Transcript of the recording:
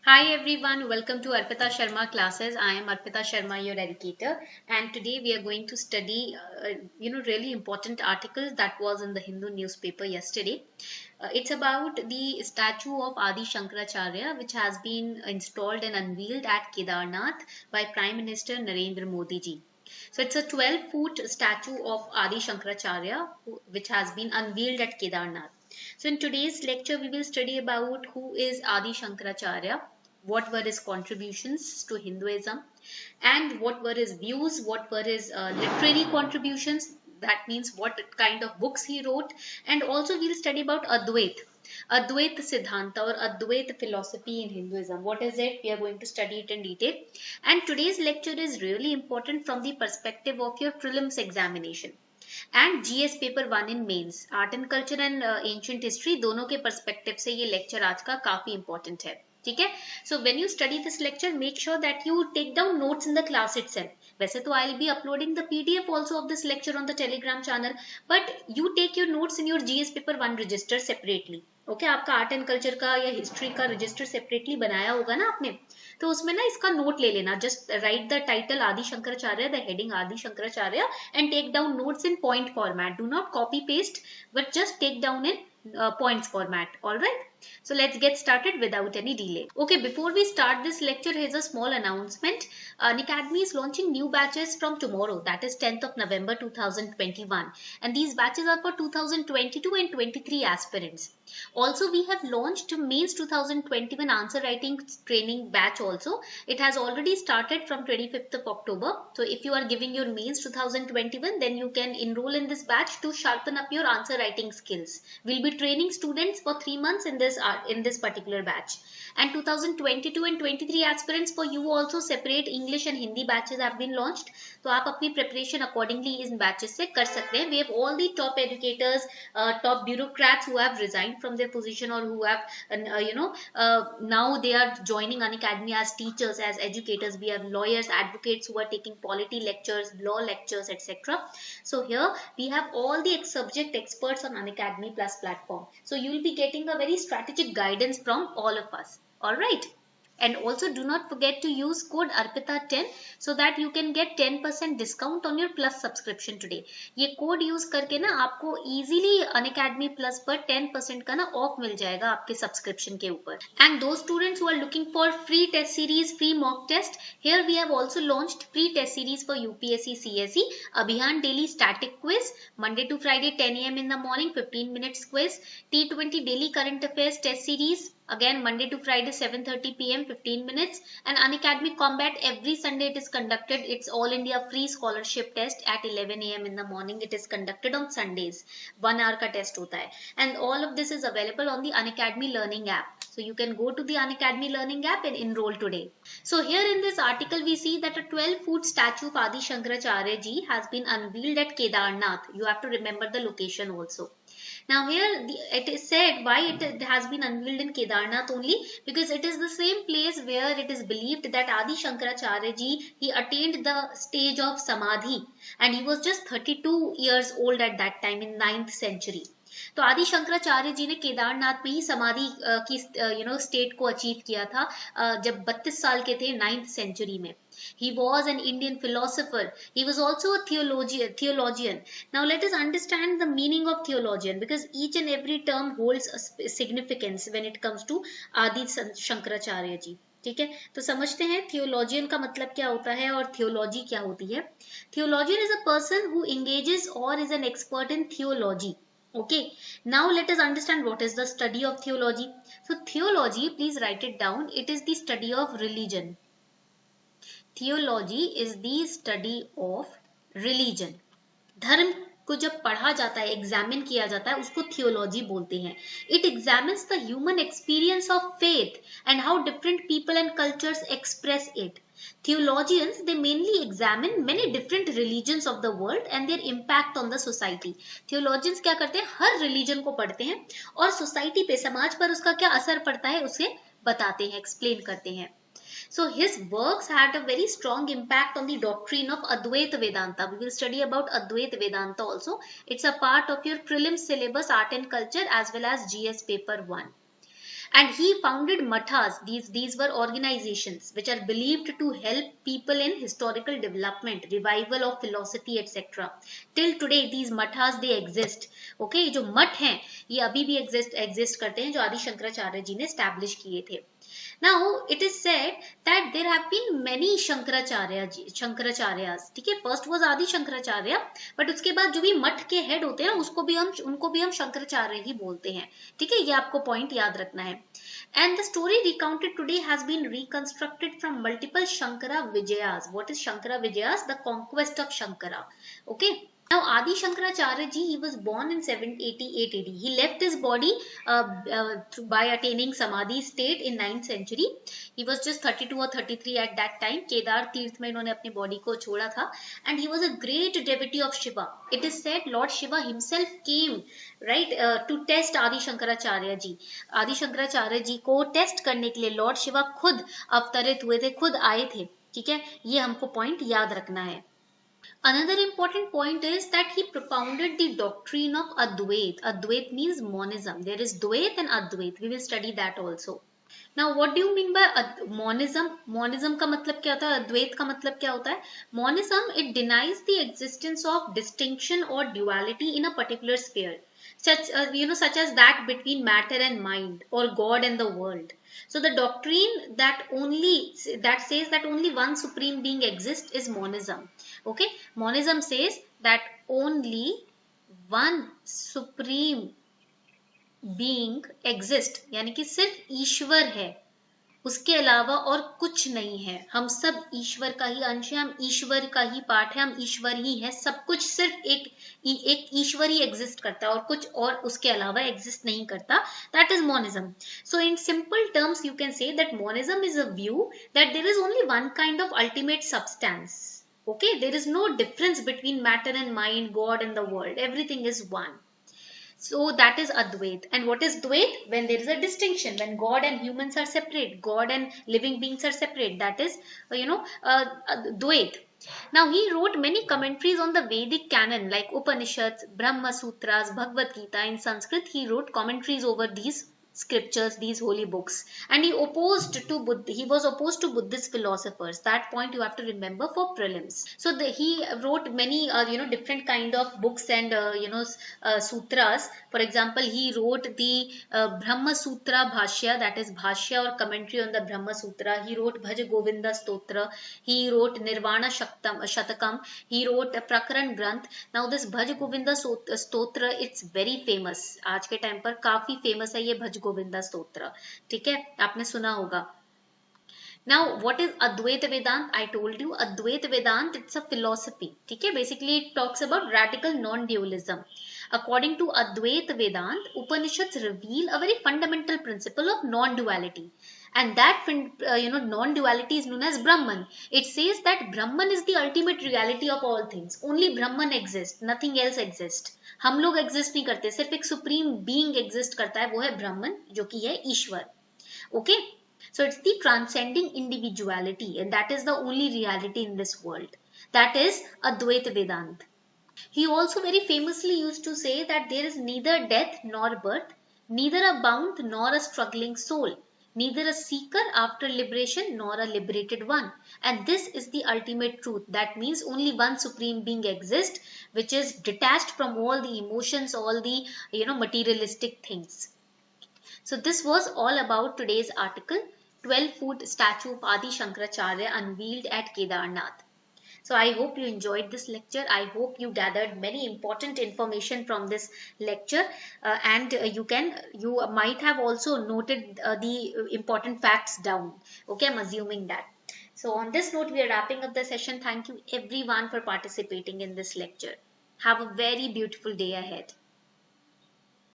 Hi everyone, welcome to Arpita Sharma classes. I am Arpita Sharma, your educator, and today we are going to study, really important article that was in the Hindu newspaper yesterday. It's about the statue of Adi Shankaracharya, which has been installed and unveiled at Kedarnath by Prime Minister Narendra Modi ji. So it's a 12-foot statue of Adi Shankaracharya, which has been unveiled at Kedarnath. So in today's lecture, we will study about who is Adi Shankaracharya, what were his contributions to Hinduism, and what were his views, what were his literary contributions. That means what kind of books he wrote, and also we'll study about Advait Siddhanta or Advait philosophy in Hinduism. What is it? We are going to study it in detail. And today's lecture is really important from the perspective of your prelims examination and GS paper 1 in mains art and culture and ancient history दोनों के perspective से ये lecture आज का काफी important है. ठीक है. So when you study this lecture make sure that you take down notes in the class itself. वैसे तो I will be uploading the PDF also of this lecture on the Telegram channel, but you take your notes in your GS paper 1 register separately. Okay, आपका art and culture का या history का register separately बनाया होगा ना आपने, तो उसमें ना इसका नोट ले लेना. जस्ट राइट द टाइटल आदि Shankaracharya, the heading Adi Shankaracharya, and take down notes in point format. Do not copy paste, but just take down in points format. All right. So let's get started without any delay. Okay, before we start this lecture, here's a small announcement. Unacademy is launching new batches from tomorrow, that is 10th of November 2021, and these batches are for 2022 and 23 aspirants. Also, we have launched Mains 2021 answer writing training batch also. It has already started from 25th of October. So if you are giving your Mains 2021, then you can enroll in this batch to sharpen up your answer writing skills. We'll be training students for 3 months in this particular batch. And 2022 and 23 aspirants, for you also separate English and Hindi batches have been launched. तो आप अपनी preparation accordingly इन batches से कर सकते हैं. We have all the top educators, top bureaucrats who have resigned from their position or who have now they are joining Unacademy as teachers, as educators. We have lawyers, advocates who are taking polity lectures, law lectures, etc. So here we have all the subject experts on Unacademy Plus platform. So you will be getting a very strategic guidance from all of us. All right. And also do not forget to use code ARPITA10 so that you can get 10% discount on your plus subscription today. ये code use करके ना आपको easily Unacademy Plus पर 10% का ना of मिल जाएगा आपके subscription के ऊपर. And those students who are looking for free test series, free mock test, here we have also launched free test series for UPSC CSE, Abhiyan daily static quiz, Monday to Friday 10 a.m. in the morning, 15 minutes quiz, T20 daily current affairs test series, again Monday to Friday 7:30 p.m. 15 minutes, and Unacademy Combat every Sunday it is conducted. It's all India free scholarship test at 11 a.m. in the morning. It is conducted on Sundays. 1 hour का test होता है. And all of this is available on the Unacademy Learning app. So you can go to the Unacademy Learning app and enroll today. So here in this article we see that a 12-foot statue of Adi Shankaracharya ji has been unveiled at Kedarnath. You have to remember the location also. Now here it is said why it has been unveiled in Kedarnath only, because it is the same place where it is believed that Adi Shankaracharya ji, he attained the stage of Samadhi, and he was just 32 years old at that time in 9th century. तो आदि शंकराचार्य जी ने केदारनाथ में ही समाधि की state को achieve किया था जब 32 साल के थे 9th सेंचुरी में. He was an Indian philosopher. He was also a theologian. Now let us understand the meaning of theologian, because each and every term holds a significance when it comes to Adi Shankaracharya ji. ठीक है, तो समझते हैं theologian का मतलब क्या होता है और थियोलॉजी क्या होती है. Theologian is a person who engages or is an expert in theology. Okay, now let us understand what is the study of theology. So theology, please write it down, it is the study of religion. Theology is the study of religion. धर्म को जब पढ़ा जाता है, examine किया जाता है, उसको थियोलॉजी बोलते हैं. It examines the human experience of faith and how different people and cultures express it. Theologians, they mainly examine many different religions of the world and their impact on the society. Theologians क्या करते हैं, हर religion को पढ़ते हैं और society पे, समाज पर उसका क्या असर पड़ता है उसे बताते हैं, explain करते हैं. So his works had a very strong impact on the doctrine of Advaita Vedanta. We will study about Advaita Vedanta also. It's a part of your prelims syllabus, art and culture, as well as GS paper 1. and he founded mathas. These were organizations which are believed to help people in historical development, revival of philosophy, etc. Till today these mathas they exist. Okay, जो मठ हैं ये अभी भी exist करते हैं, जो आदि शंकराचार्य जी ने establish किए थे. Now it is said that there have been many शंकराचार्यas. ठीक है, first was आदि शंकराचार्य, but उसके बाद जो भी मठ के हेड होते हैं ना उनको भी हम शंकराचार्य ही बोलते हैं. ठीक है, ये आपको पॉइंट याद रखना है. And the story recounted today has been reconstructed from multiple Shankara Vijayas. What is Shankara Vijayas? The conquest of Shankara. Okay. Now, Adi Shankaracharya ji, he was born in 788 AD. He left his body by attaining Samadhi state in 9th century. He was just 32 or 33 at that time. Kedar Tirth में इन्होंने अपनी body को छोड़ा था. And he was a great devotee of Shiva. It is said Lord Shiva himself came, right, to test Adi Shankaracharya ji. Adi Shankaracharya ji को test करने के लिए लॉर्ड शिवा खुद अवतरित हुए थे, खुद आए थे. ठीक है, ये हमको पॉइंट याद रखना है. Another important point is that he propounded the doctrine of Advait. Advait means monism. There is Dvait and Advait. We will study that also. Now, what do you mean by monism? Monism का मतलब क्या होता है? अद्वैत का मतलब क्या होता है? Monism, it denies the existence of distinction or duality in a particular sphere, such as that between matter and mind, or God and the world. So the doctrine that says that only one supreme being exists is monism. Okay, monism says that only one supreme being exist, यानी कि सिर्फ ईश्वर है, उसके अलावा और कुछ नहीं है. हम सब ईश्वर का ही अंश है, हम ईश्वर का ही पार्ट है, हम ईश्वर ही है. सब कुछ सिर्फ एक ईश्वर ही एग्जिस्ट करता है और कुछ और उसके अलावा एग्जिस्ट नहीं करता. That is monism. So in simple terms you can say that monism is a view that there is only one kind of ultimate substance. Okay, there is no difference between matter and mind, God and the world. Everything is one. So that is Advait. And what is Dvait? When there is a distinction, when God and humans are separate, God and living beings are separate, that is, Dvait. Now he wrote many commentaries on the Vedic canon like Upanishads, Brahma Sutras, Bhagavad Gita. In Sanskrit, he wrote commentaries over these scriptures, these holy books, and he was opposed to Buddhist philosophers. That point you have to remember for prelims. So he wrote many different kind of books and sutras. For example, he wrote the Brahma Sutra Bhashya, that is Bhashya or commentary on the Brahma Sutra. He wrote Bhaj Govinda Stotra. He wrote Nirvana Shatakam. He wrote Prakaran Granth. Now this Bhaj Govinda Stotra, it's very famous. आज के time पर काफी famous है ये भज गोविंदा स्तोत्र. ठीक है, आपने सुना होगा. Now, what is Advaita Vedant? I told you, Advaita Vedant, it's a philosophy. ठीक है, basically it talks about radical non-dualism. According to Advaita Vedant, Upanishads reveal a very fundamental principle of non-duality. And that non-duality is known as Brahman. It says that Brahman is the ultimate reality of all things. Only Brahman exists, nothing else exists. हम लोग exist नहीं करते, सिर्फ एक supreme being exist करता है, वो है ब्रह्मन, जो कि है ईश्वर. Okay, so it's the transcending individuality and that is the only reality in this world. That is Advaita Vedanta. He also very famously used to say that there is neither death nor birth, neither a bound nor a struggling soul, neither a seeker after liberation nor a liberated one. And this is the ultimate truth. That means only one supreme being exists, which is detached from all the emotions, all the materialistic things. So this was all about today's article, 12-foot statue of Adi Shankaracharya unveiled at Kedarnath. So I hope you enjoyed this lecture. I hope you gathered many important information from this lecture, and you might have also noted the important facts down. Okay, I'm assuming that. So on this note, we are wrapping up the session. Thank you everyone for participating in this lecture. Have a very beautiful day ahead.